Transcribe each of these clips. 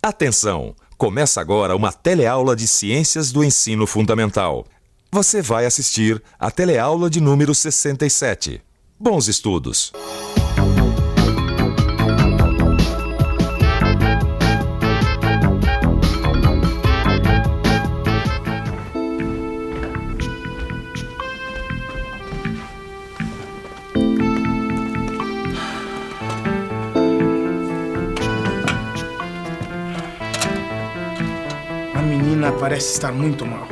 Atenção! Começa agora uma teleaula de Ciências do Ensino Fundamental. Você vai assistir a teleaula de número 67. Bons estudos! A menina parece estar muito mal.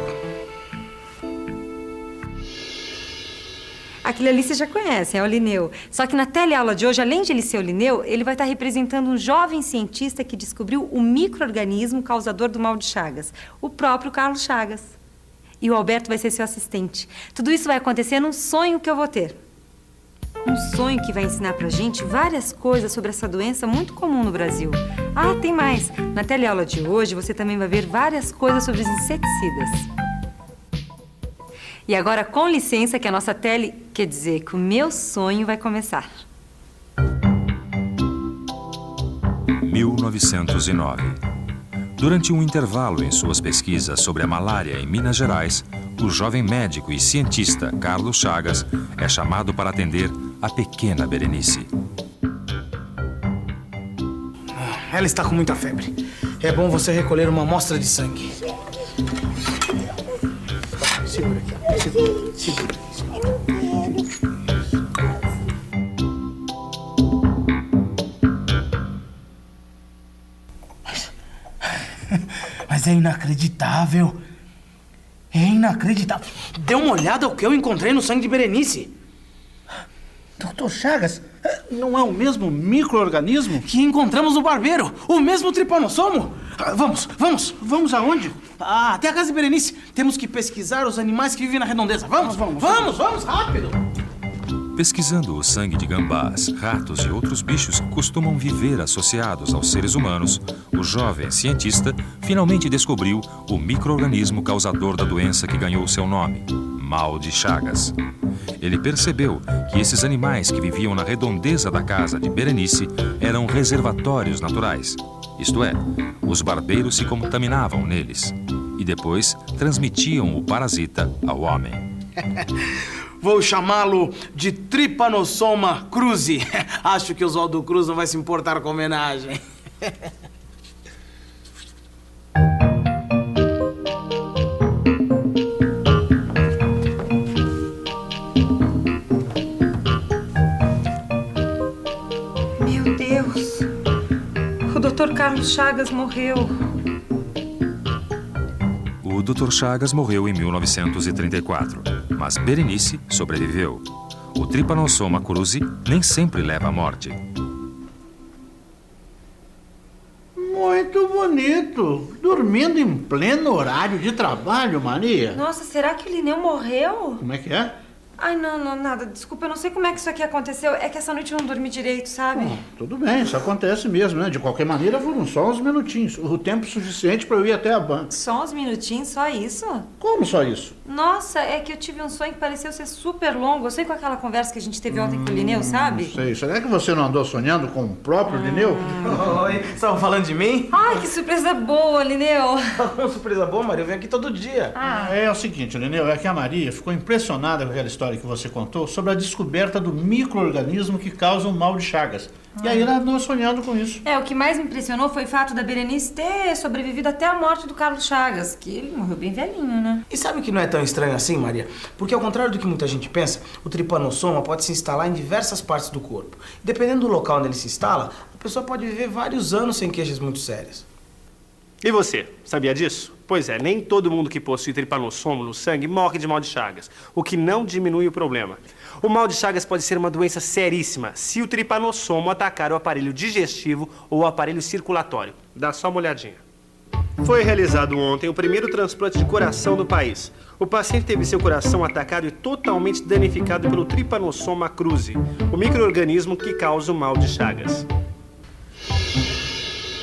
Aquele ali você já conhece, é o Linneu. Só que na teleaula de hoje, além de ele ser o Linneu, ele vai estar representando um jovem cientista que descobriu o micro-organismo causador do mal de Chagas, o próprio Carlos Chagas. E o Alberto vai ser seu assistente. Tudo isso vai acontecer num sonho que eu vou ter. Um sonho que vai ensinar pra gente várias coisas sobre essa doença muito comum no Brasil. Ah, tem mais. Na teleaula de hoje, você também vai ver várias coisas sobre os inseticidas. E agora, com licença, que a nossa quer dizer que o meu sonho vai começar. 1909. Durante um intervalo em suas pesquisas sobre a malária em Minas Gerais, o jovem médico e cientista Carlos Chagas é chamado para atender a pequena Berenice. Ela está com muita febre. É bom você recolher uma amostra de sangue. Segura aqui. Segura. Mas é inacreditável. É inacreditável. Dê uma olhada ao que eu encontrei no sangue de Berenice. Dr. Chagas, não é o mesmo micro-organismo? Que encontramos no barbeiro. O mesmo tripanossomo. Vamos aonde? Até a casa de Berenice. Temos que pesquisar os animais que vivem na redondeza. Vamos, rápido. Pesquisando o sangue de gambás, ratos e outros bichos que costumam viver associados aos seres humanos, o jovem cientista finalmente descobriu o micro-organismo causador da doença que ganhou seu nome, mal de Chagas. Ele percebeu que esses animais que viviam na redondeza da casa de Berenice eram reservatórios naturais. Isto é, os barbeiros se contaminavam neles e depois transmitiam o parasita ao homem. Vou chamá-lo de Trypanosoma cruzi. Acho que o Oswaldo Cruz não vai se importar com a homenagem. Meu Deus! O Dr. Carlos Chagas morreu. O Dr. Chagas morreu em 1934, mas Berenice sobreviveu. O Trypanosoma cruzi nem sempre leva à morte. Muito bonito. Dormindo em pleno horário de trabalho, Maria. Nossa, será que o Linneu morreu? Como é que é? Ai, não, nada. Desculpa, eu não sei como é que isso aqui aconteceu. É que essa noite eu não dormi direito, sabe? Tudo bem, isso acontece mesmo, né? De qualquer maneira, foram só uns minutinhos. O tempo suficiente para eu ir até a banca. Só uns minutinhos, só isso? Como só isso? Nossa, é que eu tive um sonho que pareceu ser super longo. Eu sei com aquela conversa que a gente teve ontem com o Linneu, sabe? Não sei. Será que você não andou sonhando com o próprio Linneu? Oi, estavam falando de mim? Ai, que surpresa boa, Linneu. Surpresa boa, Maria. Eu venho aqui todo dia. É o seguinte, Linneu, é que a Maria ficou impressionada com aquela história que você contou sobre a descoberta do micro-organismo que causa o mal de Chagas. E aí ela andou sonhando com isso. O que mais me impressionou foi o fato da Berenice ter sobrevivido até a morte do Carlos Chagas, que ele morreu bem velhinho, né? E sabe que não é tão estranho assim, Maria? Porque ao contrário do que muita gente pensa, o tripanossoma pode se instalar em diversas partes do corpo. Dependendo do local onde ele se instala, a pessoa pode viver vários anos sem queixas muito sérias. E você, sabia disso? Pois é, nem todo mundo que possui tripanossoma no sangue morre de mal de Chagas, o que não diminui o problema. O mal de Chagas pode ser uma doença seríssima se o tripanossoma atacar o aparelho digestivo ou o aparelho circulatório. Dá só uma olhadinha. Foi realizado ontem o primeiro transplante de coração do país. O paciente teve seu coração atacado e totalmente danificado pelo Trypanosoma cruzi, o micro-organismo que causa o mal de Chagas.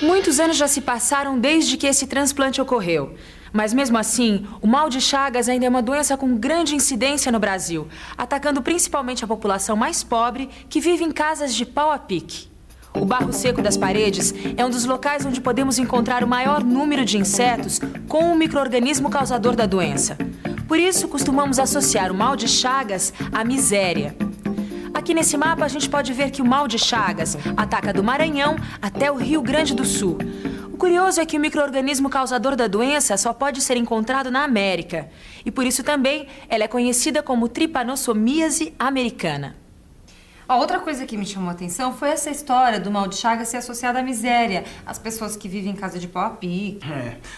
Muitos anos já se passaram desde que esse transplante ocorreu. Mas mesmo assim, o mal de Chagas ainda é uma doença com grande incidência no Brasil, atacando principalmente a população mais pobre que vive em casas de pau a pique. O barro seco das paredes é um dos locais onde podemos encontrar o maior número de insetos com o micro-organismo causador da doença. Por isso, costumamos associar o mal de Chagas à miséria. Aqui nesse mapa a gente pode ver que o mal de Chagas ataca do Maranhão até o Rio Grande do Sul. O curioso é que o micro-organismo causador da doença só pode ser encontrado na América. E por isso também ela é conhecida como tripanossomíase americana. A outra coisa que me chamou a atenção foi essa história do mal de Chagas ser associado à miséria. As pessoas que vivem em casa de pau a pique.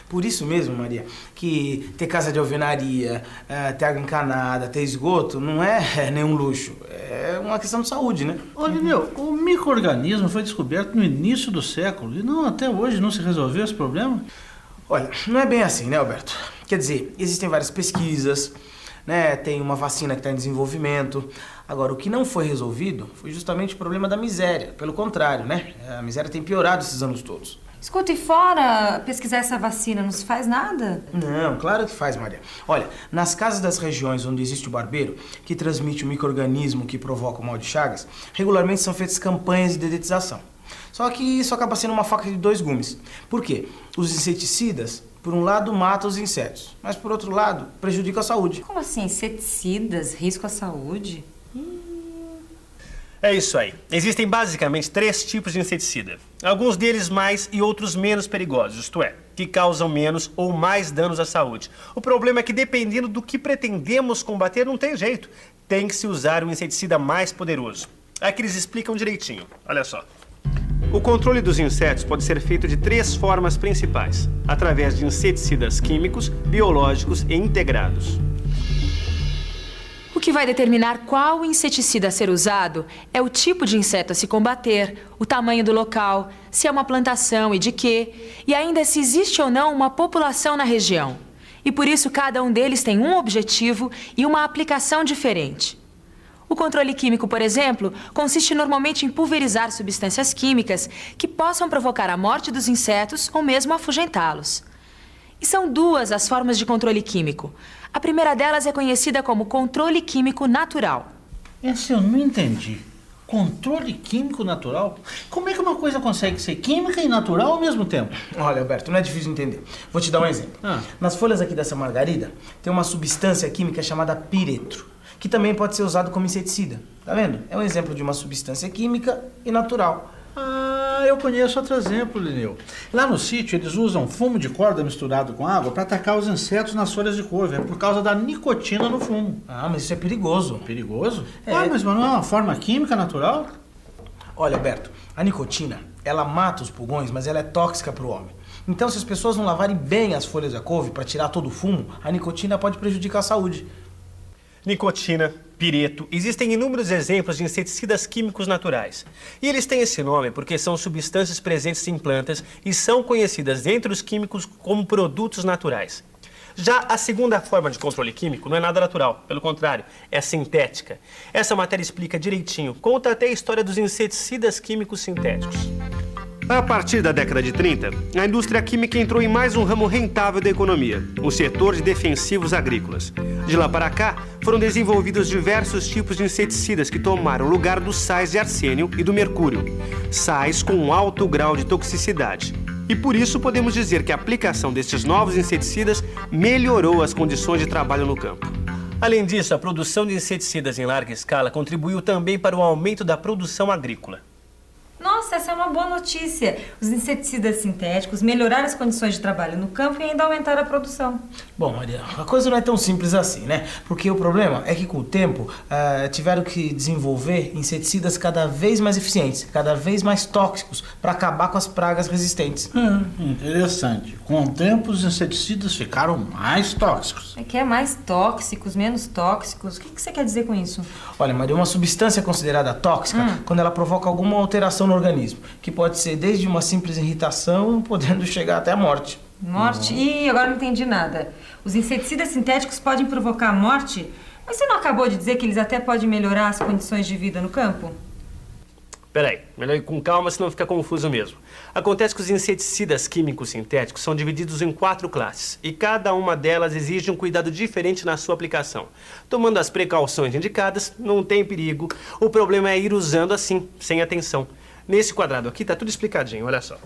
Por isso mesmo, Maria, que ter casa de alvenaria, ter água encanada, ter esgoto, não é nenhum luxo. É uma questão de saúde, né? Ô, Lineu, o micro-organismo foi descoberto no início do século e até hoje não se resolveu esse problema? Olha, não é bem assim, né, Alberto? Quer dizer, existem várias pesquisas, né? Tem uma vacina que está em desenvolvimento. Agora, o que não foi resolvido foi justamente o problema da miséria. Pelo contrário, né? A miséria tem piorado esses anos todos. Escuta, e fora pesquisar essa vacina, não se faz nada? Não, claro que faz, Maria. Olha, nas casas das regiões onde existe o barbeiro, que transmite o micro-organismo que provoca o mal de Chagas, regularmente são feitas campanhas de dedetização. Só que isso acaba sendo uma faca de dois gumes. Por quê? Os inseticidas, por um lado, matam os insetos, mas por outro lado, prejudicam a saúde. Como assim? Inseticidas? Risco à saúde? É isso aí. Existem basicamente 3 tipos de inseticida. Alguns deles mais e outros menos perigosos, isto é, que causam menos ou mais danos à saúde. O problema é que dependendo do que pretendemos combater, não tem jeito. Tem que se usar um inseticida mais poderoso. Aqui eles explicam direitinho. Olha só. O controle dos insetos pode ser feito de 3 formas principais: através de inseticidas químicos, biológicos e integrados. O que vai determinar qual inseticida a ser usado é o tipo de inseto a se combater, o tamanho do local, se é uma plantação e de quê, e ainda se existe ou não uma população na região. E por isso cada um deles tem um objetivo e uma aplicação diferente. O controle químico, por exemplo, consiste normalmente em pulverizar substâncias químicas que possam provocar a morte dos insetos ou mesmo afugentá-los. E são 2 as formas de controle químico. A primeira delas é conhecida como controle químico natural. Essa eu não entendi. Controle químico natural? Como é que uma coisa consegue ser química e natural ao mesmo tempo? Olha, Alberto, não é difícil de entender. Vou te dar um exemplo. Nas folhas aqui dessa margarida, tem uma substância química chamada piretro, que também pode ser usado como inseticida. Tá vendo? É um exemplo de uma substância química e natural. Eu conheço outro exemplo, Lineu. Lá no sítio eles usam fumo de corda misturado com água para atacar os insetos nas folhas de couve. É por causa da nicotina no fumo. Mas isso é perigoso. Perigoso? É. Mas não é uma forma química natural? Olha, Alberto, a nicotina, ela mata os pulgões, mas ela é tóxica para o homem. Então, se as pessoas não lavarem bem as folhas da couve para tirar todo o fumo, a nicotina pode prejudicar a saúde. Nicotina, pireto, existem inúmeros exemplos de inseticidas químicos naturais. E eles têm esse nome porque são substâncias presentes em plantas e são conhecidas entre os químicos como produtos naturais. Já a segunda forma de controle químico não é nada natural, pelo contrário, é sintética. Essa matéria explica direitinho, conta até a história dos inseticidas químicos sintéticos. A partir da década de 30, a indústria química entrou em mais um ramo rentável da economia, o setor de defensivos agrícolas. De lá para cá, foram desenvolvidos diversos tipos de inseticidas que tomaram o lugar dos sais de arsênio e do mercúrio, sais com um alto grau de toxicidade. E por isso podemos dizer que a aplicação destes novos inseticidas melhorou as condições de trabalho no campo. Além disso, a produção de inseticidas em larga escala contribuiu também para o aumento da produção agrícola. Nossa, essa é uma boa notícia. Os inseticidas sintéticos melhoraram as condições de trabalho no campo e ainda aumentaram a produção. Bom, Maria, a coisa não é tão simples assim, né? Porque o problema é que com o tempo tiveram que desenvolver inseticidas cada vez mais eficientes, cada vez mais tóxicos, para acabar com as pragas resistentes. Interessante. Com o tempo, os inseticidas ficaram mais tóxicos. É que é mais tóxicos, menos tóxicos. O que você quer dizer com isso? Olha, Maria, uma substância considerada tóxica quando ela provoca alguma alteração no organismo, que pode ser desde uma simples irritação, podendo chegar até a morte. Morte? Ih, agora não entendi nada. Os inseticidas sintéticos podem provocar a morte? Mas você não acabou de dizer que eles até podem melhorar as condições de vida no campo? Peraí, melhor ir com calma, senão fica confuso mesmo. Acontece que os inseticidas químicos sintéticos são divididos em 4 classes, e cada uma delas exige um cuidado diferente na sua aplicação. Tomando as precauções indicadas, não tem perigo. O problema é ir usando assim, sem atenção. Nesse quadrado aqui tá tudo explicadinho, olha só.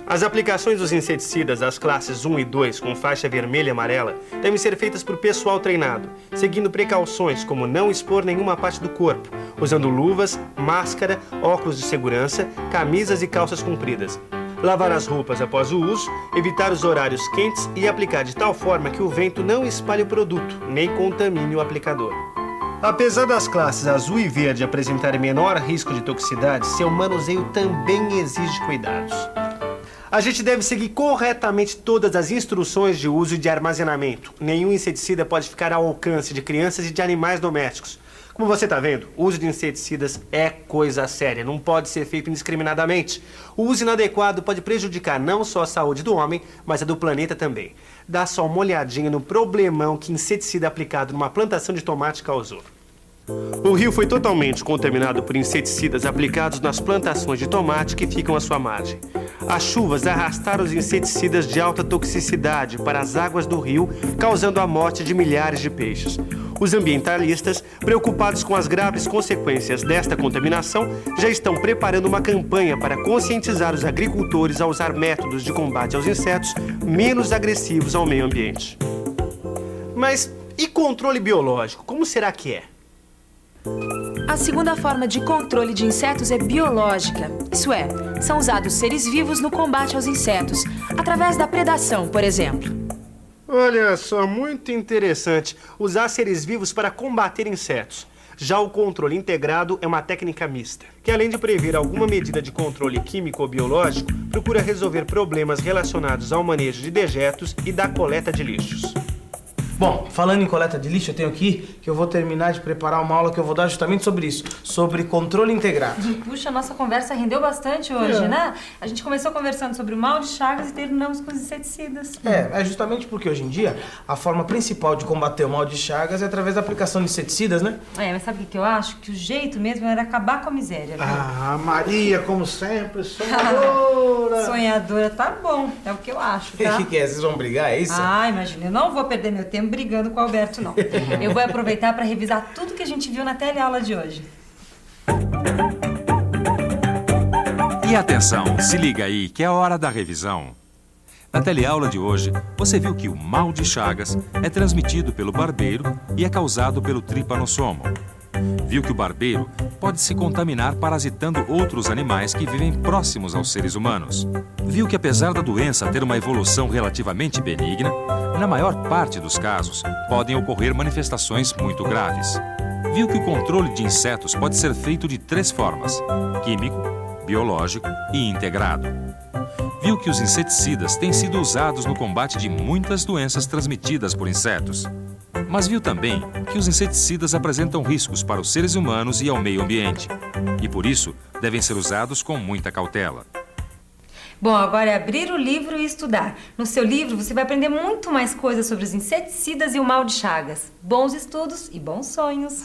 As aplicações dos inseticidas das classes 1 e 2 com faixa vermelha e amarela devem ser feitas por pessoal treinado, seguindo precauções como não expor nenhuma parte do corpo, usando luvas, máscara, óculos de segurança, camisas e calças compridas. Lavar as roupas após o uso, evitar os horários quentes e aplicar de tal forma que o vento não espalhe o produto, nem contamine o aplicador. Apesar das classes azul e verde apresentarem menor risco de toxicidade, seu manuseio também exige cuidados. A gente deve seguir corretamente todas as instruções de uso e de armazenamento. Nenhum inseticida pode ficar ao alcance de crianças e de animais domésticos. Como você está vendo, o uso de inseticidas é coisa séria, não pode ser feito indiscriminadamente. O uso inadequado pode prejudicar não só a saúde do homem, mas a do planeta também. Dá só uma olhadinha no problemão que inseticida aplicado numa plantação de tomate causou. O rio foi totalmente contaminado por inseticidas aplicados nas plantações de tomate que ficam à sua margem. As chuvas arrastaram os inseticidas de alta toxicidade para as águas do rio, causando a morte de milhares de peixes. Os ambientalistas, preocupados com as graves consequências desta contaminação, já estão preparando uma campanha para conscientizar os agricultores a usar métodos de combate aos insetos menos agressivos ao meio ambiente. Mas e controle biológico? Como será que é? A segunda forma de controle de insetos é biológica. Isso é, são usados seres vivos no combate aos insetos, através da predação, por exemplo. Olha só, muito interessante. Usar seres vivos para combater insetos. Já o controle integrado é uma técnica mista, que além de prever alguma medida de controle químico ou biológico, procura resolver problemas relacionados ao manejo de dejetos e da coleta de lixos. Bom, falando em coleta de lixo, eu tenho aqui que eu vou terminar de preparar uma aula que eu vou dar justamente sobre isso, sobre controle integrado. Puxa, a nossa conversa rendeu bastante hoje, né? A gente começou conversando sobre o mal de Chagas e terminamos com os inseticidas. É justamente porque hoje em dia a forma principal de combater o mal de Chagas é através da aplicação de inseticidas, né? Mas sabe o que eu acho? Que o jeito mesmo era acabar com a miséria, viu? Ah, Maria, como sempre, sonhadora. Sonhadora, tá bom. É o que eu acho, tá? O que é? Vocês vão brigar, é isso? Imagina, eu não vou perder meu tempo brigando com o Alberto, não. Eu vou aproveitar para revisar tudo que a gente viu na teleaula de hoje. E atenção, se liga aí que é hora da revisão. Na teleaula de hoje, você viu que o mal de Chagas é transmitido pelo barbeiro e é causado pelo tripanossomo. Viu que o barbeiro pode se contaminar parasitando outros animais que vivem próximos aos seres humanos. Viu que apesar da doença ter uma evolução relativamente benigna, na maior parte dos casos podem ocorrer manifestações muito graves. Viu que o controle de insetos pode ser feito de 3 formas: químico, biológico e integrado. Viu que os inseticidas têm sido usados no combate de muitas doenças transmitidas por insetos. Mas viu também que os inseticidas apresentam riscos para os seres humanos e ao meio ambiente, e por isso devem ser usados com muita cautela. Bom, agora é abrir o livro e estudar. No seu livro você vai aprender muito mais coisas sobre os inseticidas e o mal de Chagas. Bons estudos e bons sonhos!